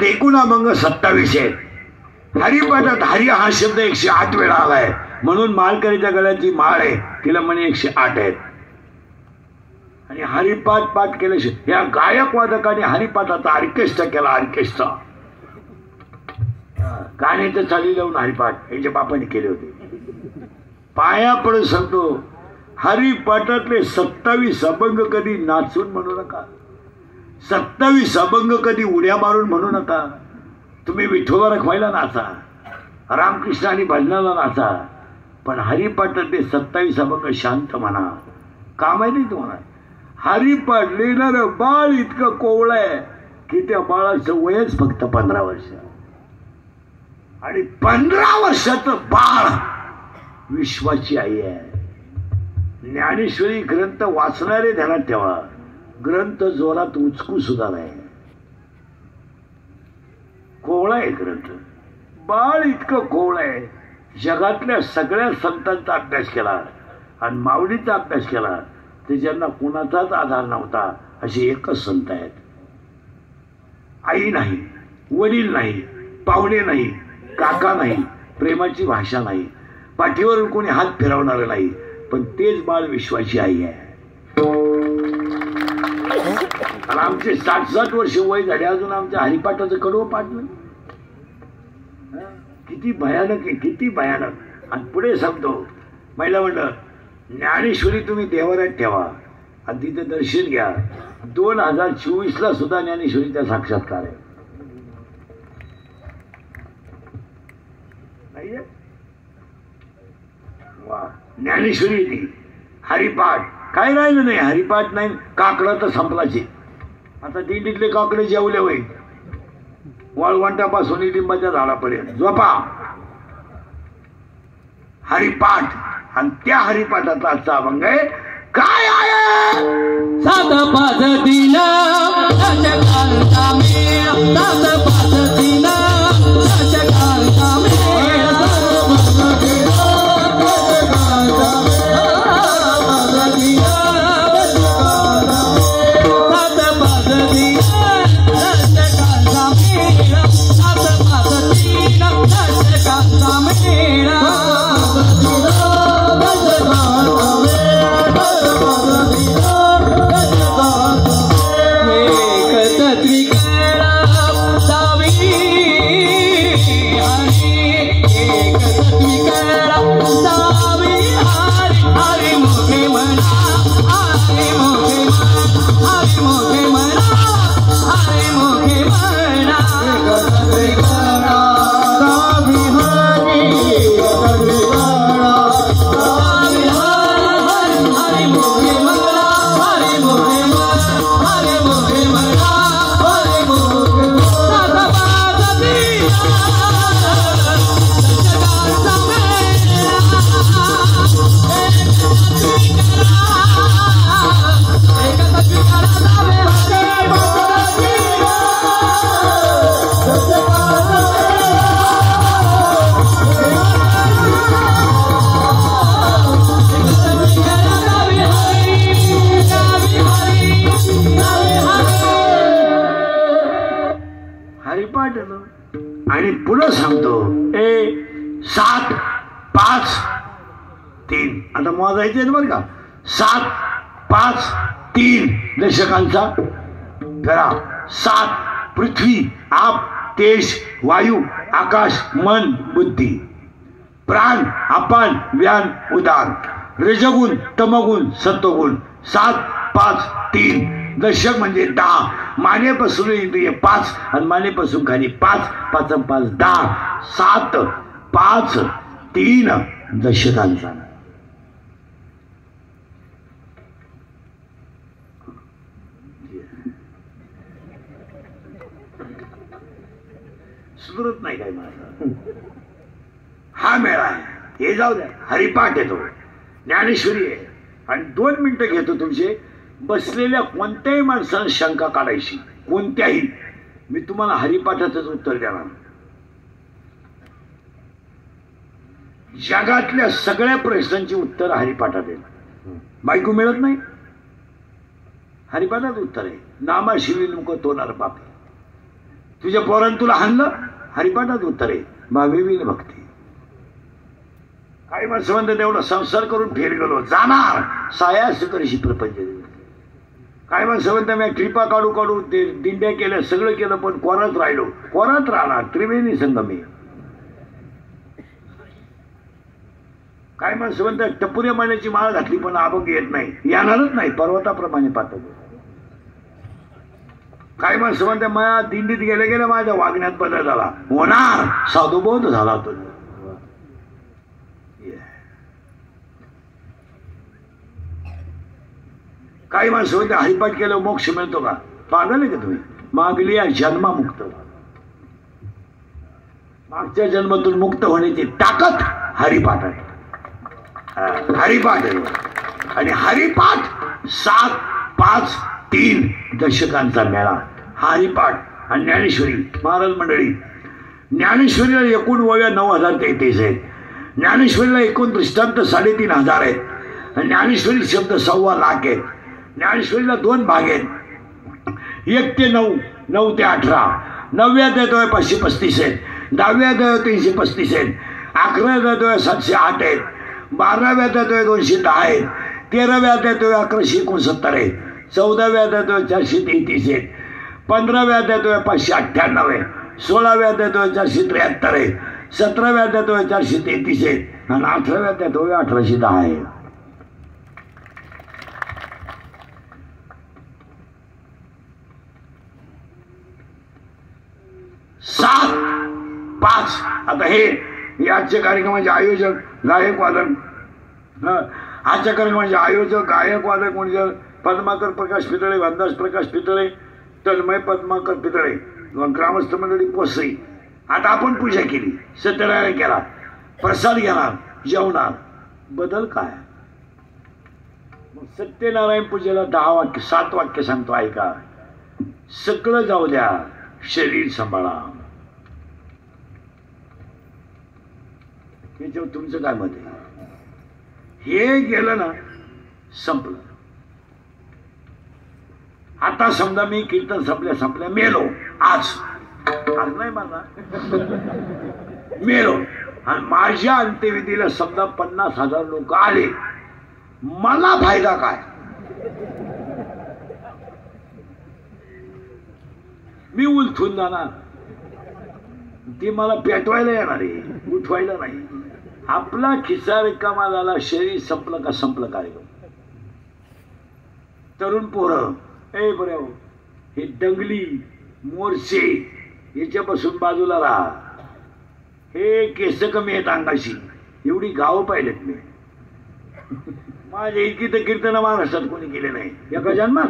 एकूण अभंग 27 आहेत. हरिपाठात हरी हा शब्द 108 वेळा आलाय, म्हणून माळकरीच्या गळ्याची माळ आहे तिला म्हणे 108 आहेत. आणि हरिपाठ पाठ केल्याशिवाय या गायक वादकाने हरिपाठाचा ऑर्केस्ट्रा केला. ऑर्केस्ट्रा गाण्याचं चाली लावून हरिपाठ याच्या बापाने केले होते. पाया पडून सांगतो, हरिपाठातले 27 अभंग कधी नाचून म्हणू नका. 27 अभंग कधी उड्या मारून म्हणू नका. तुम्ही विठोबा रखवायला नाचा, रामकृष्ण आणि भजनाला नाचा, पण हरिपाठातले 27 अभंग शांत म्हणा. का माहिती तुम्हाला? हरिपाठ लिहिणार बाळ इतकं कोवळं आहे की त्या बाळाचं वयच फक्त 15 वर्ष. आणि 15 वर्षाचं बाळ विश्वाची आई आहे. ज्ञानेश्वरी ग्रंथ वाचणारे ध्यानात ठेवा, ग्रंथ जोरात उचकू सुद्धा नाही. कोवळा आहे ग्रंथ. बाळ इतकं कोवळं आहे. जगातल्या सगळ्या संतांचा अभ्यास केला आणि माऊलीचा अभ्यास केला ते ज्यांना कुणाचाच आधार नव्हता असे एकच संत आहेत. आई नाही, वडील नाही, पाहुणे नाही, काका नाही, प्रेमाची भाषा नाही, पाठीवरून कोणी हात फिरवणार नाही, पण तेच बाळ विश्वाची आई आहे. आणि आमचे 60-60 वर्ष वय झाले अजून आमच्या हरिपाठाचं कडवं पाठ नाही. किती भयानक आहे, किती भयानक. आणि पुढे सांगतो, महिला म्हणलं ज्ञानेश्वरी तुम्ही देवाऱ्यात ठेवा आणि तिथे दर्शन घ्या. 2024ला सुद्धा ज्ञानेश्वरीचा साक्षात्कार आहे. वा, ज्ञानेश्वरी ती हरिपाठ काय राहिलं नाही. हरिपाठ नाही, काकडा तर संपलाचे. आता दिंडीतले काकडे जेवले होय, वाळवंटापासून लिंबाच्या झाडापर्यंत झोपा. हरिपाठ आणि त्या हरिपाठाचा आजचा अभंग आहे. काय आहे? 7 5 3 आणि पुढं सांगतो 7 5 3. आता मोजायचे बरं का. 7 5 3 दशकांचा करा. 7 पृथ्वी, आप, तेज, वायू, आकाश, मन, बुद्धी, प्राण, अपान, व्यान, उदान, रजगुण, तमगुण, सत्वगुण. 7 5 3 दशक म्हणजे 10. मानेपासून इंद्रिय 5 आणि मानेपासून खाली 5 5 5 10. 7 5 3 दशकांचा. सुधरत नाही काय माझा. हा मेळा आहे, हे जाऊ द्या. हरिपाठ येतो, ज्ञानेश्वरी आहे, आणि 2 मिनिटं घेतो तुमचे. बसलेल्या कोणत्याही माणसानं शंका काढायची, कोणत्याही. मी तुम्हाला हरिपाठाचंच उत्तर देणार. जगातल्या सगळ्या प्रश्नांची उत्तर हरिपाठात आहे. बायको मिळत नाही, हरिपाठात उत्तर आहे. नामाशिवी नको तोनार बापे, तुझ्या पोरानं तुला हाणलं, हरिपाठात उत्तर आहे. भावेवील भक्ती. काही माणसं म्हणतात तेवढा संसार करून फेर गेलो, जाणार सायास करशी प्रपंच. काही माणसं म्हणतात मी ट्रिपा काढू काढू ते दिंड्या केल्या, सगळं केलं, पण कोरात राहिलो. कोरात राहणार, त्रिवेणी संगमी. काही माणसं म्हणतात टपुऱ्या माण्याची माळ घातली पण अभंग येत नाही, येणारच नाही, पर्वताप्रमाणे पातळ. काही माणसं म्हणतात माझ्या दिंडीत गेल्या गेल्या माझ्या वागण्यात बदल झाला, होणार, साधुबोध झाला तो. काही माणसं म्हणते हरिपाठ केलं मोक्ष मिळतो का? पागल आहे का तुम्ही? मागली या जन्मामुक्त, मागच्या जन्मातून मुक्त होण्याची ताकद हरिपाठ आहे. हरिपाठ आहे, आणि हरिपाठ 7, 5, 3 दशकांचा मेळा. हरिपाठ आणि ज्ञानेश्वरी. महाराज मंडळी, ज्ञानेश्वरीला एकूण ओव्या 9033 आहेत. ज्ञानेश्वरीला एकूण दृष्टांत 3500 आहेत. ज्ञानेश्वरी शब्द 1.25 लाख आहेत. ज्ञानेश्वरीला 2 भाग आहेत, 1 ते 9, 9 ते 18. 9व्या अध्यायात 535 आहेत, 10व्या अध्यायात 335 आहेत, 11व्या अध्यायात 708 आहेत, 12व्या अध्यायात 210 आहेत, 13व्या अध्यायात 1169 आहेत, 14व्या अध्यायात 433 आहेत, 15व्या अध्यायात 598 आहे, 16व्या अध्यायात 473 आहे, 17व्या अध्यायात 433 आहेत, आणि 18व्या अध्यायात 1810 आहे. 7, 5. आता हे आजच्या कार्यक्रमाचे आयोजक गायक वादक, आजच्या कार्यक्रमाचे आयोजक गायक वादक म्हणजे पद्माकर प्रकाश पितळे, वनदास प्रकाश पितळे, तन्मय पद्माकर पितळे, ग्रामस्थ मंडळी पोसई. आता आपण पूजा केली, सत्यनारायण केला, प्रसाद घेणार, जेवणार, बदल काय? मग सत्यनारायण पूजेला 10 वाक्य 7 वाक्य सांगतो, ऐका. सगळं जाऊ द्या, शरीर सांभाळा. याच्यावर तुमचं काय मत आहे? हे गेलं ना, संपलं. आता समजा मी कीर्तन संपल्या मेलो, आज नाही मला मेलो, आणि माझ्या अंत्यविधीला समजा 50,000 लोक आले, मला फायदा काय? मी उलथून जाणार, ते मला पेटवायला येणार आहे, उठवायला नाही. आपला खिस्सा रिकामा झाला, शरीर संपलं का संपलं कार्यक्रम. तरुण पोरं, ए बरे हो, हे दंगली मोर्चे याच्यापासून बाजूला राहा. हे केस कमी आहेत अंगाशी, एवढी गावं पाहिलेत मी. माझ्या इतकी तर कीर्तन महाराष्ट्रात कोणी केले नाही एका जन्मात.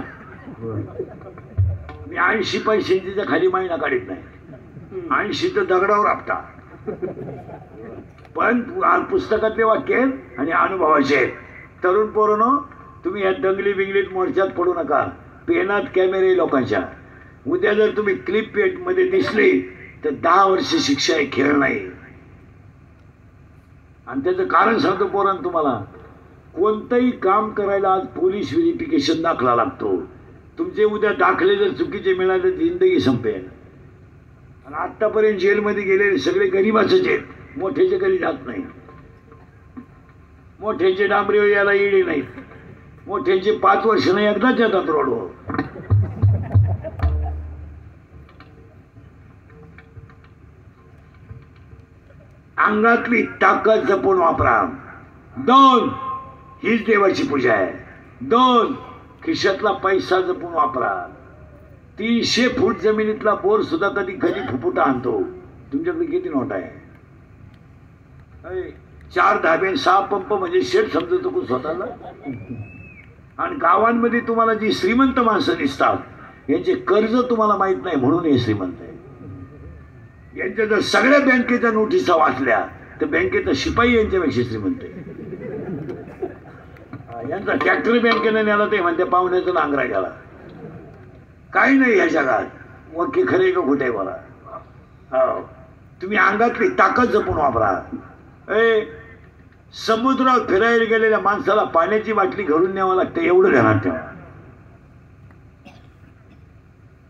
मी 80 पैशांच्या खाली महिना काढत नाही, 80 तर दगडावर आपटा. पण पुस्तकातले वाक्य आहेत आणि अनुभवाचे आहेत. तरुण पोरांनो, तुम्ही या दंगली बिंगलीत मोर्चात पडू नका. पेनात कॅमेरे लोकांच्या. उद्या जर तुम्ही क्लिप पेट मध्ये दिसले तर 10 वर्ष शिक्षा आहे, खेळ नाही. आणि त्याचं कारण सांगतो पोरांनो तुम्हाला, कोणतंही काम करायला आज पोलीस व्हेरिफिकेशन दाखला लागतो. तुमचे उद्या दाखले जर चुकीचे मिळाले तर जिंदगी संपेल. आणि आतापर्यंत जेलमध्ये गेलेले सगळे गरीबाच आहेत, मोठ्याचे कधी जात नाही. मोठ्यांचे डांबरी याला येडी नाहीत, मोठ्यांचे 5 वर्ष नाही एकदाच येतात रोडवर. अंगातली ताकद जपून वापरा. 2, हीच देवाची पूजा आहे. 2, खिशातला पैसा जपून वापरा. 300 फूट जमिनीतला बोर सुद्धा कधी कधी फुफुटा आणतो. तुमच्याकडे किती नोट आहे? 4 धाबे 6 पंप म्हणजे शेठ समजतो को स्वतःला. आणि गावांमध्ये तुम्हाला जी श्रीमंत माणसं दिसतात यांचे कर्ज तुम्हाला माहित नाही म्हणून हे श्रीमंत आहे. यांच्या जर सगळ्या बँकेच्या नोटिसा वाचल्या तर बँकेचा शिपाई यांच्यापेक्षा श्रीमंत आहे. यांचा ट्रॅक्टर बँकेने नेला ते म्हणते पाहुण्याचं नांगरा गेला. काही नाही या जगात. वाक्य खरे का खोटे बरा. हो, तुम्ही अंगातली ताकद जपून वापरा. समुद्रात फिरायला गेलेल्या माणसाला पाण्याची बाटली घरून न्यावं लागते एवढं ध्यानात ठेवा.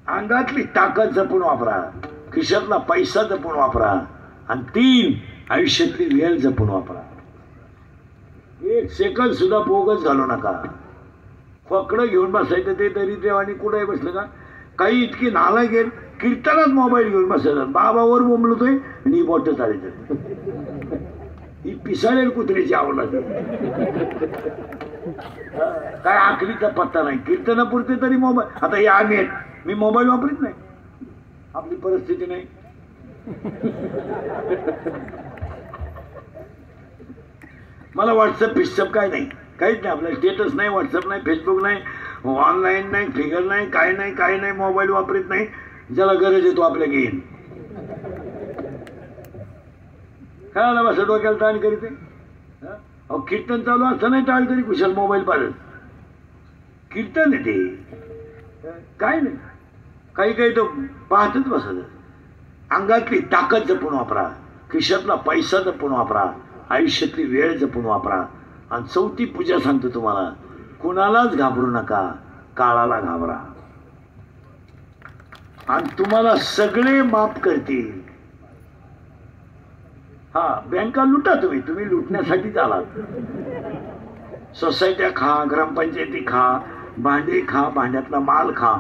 अंगातली ताकद जपून वापरा, खिशातला पैसा जपून वापरा, आणि 3 आयुष्यातली वेळ जपून वापरा. 1 सेकंद सुद्धा बोगस घालू नका. फकडं घेऊन बसायचं ते तरी देवानी कुठे बसलं का. काही इतकी नाला गेल कीर्तनात मोबाईल घेऊन बसायचं. बाबावर बोंबलतोय आणि ही बोट चालायचं. ही पिसाळेल कुत्र्याची आवड. काय आखरीचा पत्ता नाही. कीर्तनापुरते तरी मोबाईल. आता हे आम्ही आहेत, मी मोबाईल वापरत नाही. आपली परिस्थिती नाही. मला व्हॉट्सअप फिस्टअप काय नाही, काहीच नाही. आपल्याला स्टेटस नाही, व्हॉट्सअप नाही, फेसबुक नाही, ऑनलाईन नाही, फिगर नाही, काय नाही, काय नाही. मोबाईल वापरत नाही. ज्याला गरज आहे तो आपल्या घेईन. काय बस डोक्याला ताण करीत आहे. अहो कीर्तन चालू असतं नाही टाळ तरी कुशाल मोबाईल पाहिलं. कीर्तन आहे ते, काय नाही. काही काही तो पाहतच बसत. अंगातली ताकद जपून वापरा, खिशातला पैसा जपून वापरा, आयुष्यातली वेळ जपून वापरा. आणि 4थी पूजा सांगतो तुम्हाला, कुणालाच घाबरू नका, काळाला घाबरा. आणि तुम्हाला सगळे माफ करतील. हा, बँका लुटा तुम्ही, तुम्ही लुटण्यासाठीच आलात. सोसायट्या खा, ग्रामपंचायती खा, भांडे खा, भांड्यातला माल खा,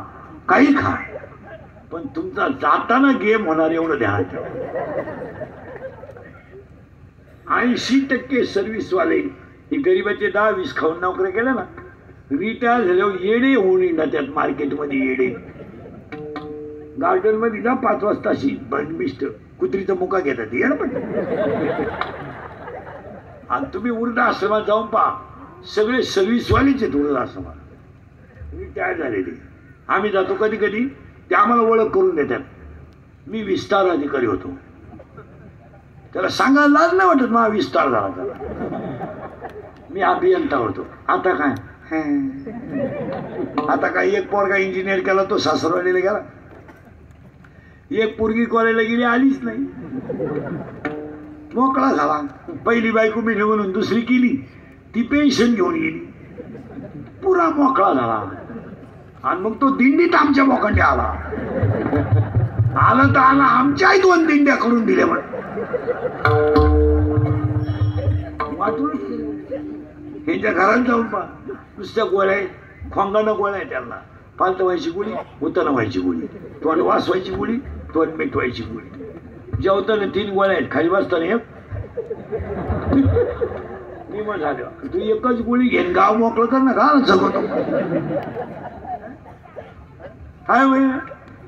काही खा, पण तुमचा जाताना गेम होणार एवढं ध्यान ठेवा. 80% सर्व्हिसवाले हे गरीबाचे 10-20 खाऊन नोकऱ्या केल्या ना, रिटायर झाल्यावर येडे होऊन येणार. त्यात मार्केटमध्ये येडे. गार्डन मध्ये जा 5 वाजता अशी बंदिष्ट कुत्रीचा मुका घेतात येणं. पण आणि तुम्ही वृद्धाश्रमात जाऊन पहा, सगळे सर्व्हिसवालेच आहेत वृद्धाश्रमात, रिटायर झालेले. आम्ही जातो कधी कधी, ते आम्हाला ओळख करून देतात. मी विस्तार अधिकारी होतो. त्याला सांगायला लाज नाही वाटत मला विस्तार झाला त्याला. मी अभियंता होतो. आता काय, आता काय. एक पोरगा इंजिनियर केला, तो सासरवाडीला गेला. एक पोरगी कॉलेजला गेली, आलीच नाही. मोकळा झाला. पहिली बायको मी म्हणून दुसरी केली, ती पेन्शन घेऊन गेली. पुरा मोकळा झाला. आणि मग तो दिंडीत आमच्या मोकांडे आला. आलं तर आला, आमच्याही 2 दिंड्या करून दिल्या. म्हण वाटून ह्यांच्या घरात जाऊन पहा, नुसत्या गोळ्या आहेत, खोंगानं गोळ्या आहे. त्यांना पालत व्हायची गोळी, उतन व्हायची गोळी, तोंड वाचवायची गोळी, तोंड मिटवायची गोळी. जेवताना 3 गोळ्या आहेत, खाली वाजताना 1. मी मग झालं, तू एकच गोळी घेऊन गाव मोकळं कर ना, का जगवतो काय होईल.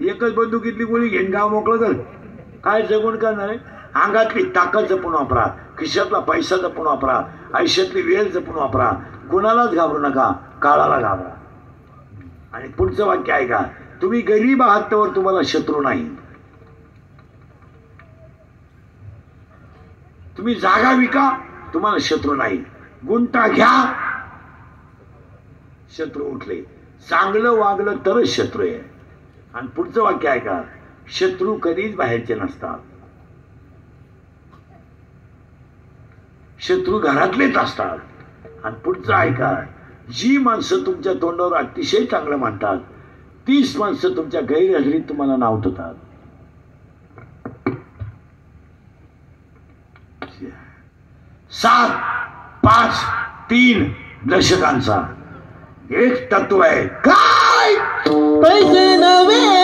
एकच बंदुकीतली गोळी घेऊन गाव मोकळं कर, काय जगून करणार आहे. अंगातली ताकद जपून वापरा, खिशातला पैसा जपून वापरा, आयुष्यातली वेळ जपून वापरा. कुणालाच घाबरू नका, काळाला घाबरा. आणि पुढचं वाक्य ऐका, तुम्ही गरीब आहात तर तुम्हाला शत्रू नाही. तुम्ही जागा विका, तुम्हाला शत्रू नाही. गुंटा घ्या, शत्रू उठले. चांगलं वागलं तरच शत्रू आहे. आणि पुढचं वाक्य ऐका, शत्रू कधीच बाहेरचे नसतात, शत्रू घरातलेच असतात. आणि पुढचं ऐका, जी माणसं तुमच्या तोंडावर अतिशय चांगलं म्हणतात, 30 माणसं तुमच्या गैरहजेरीत तुम्हाला नाव ठेवतात. 7, 5, 3 दशकांचा एक तत्व आहे. काय पैसे नव्हे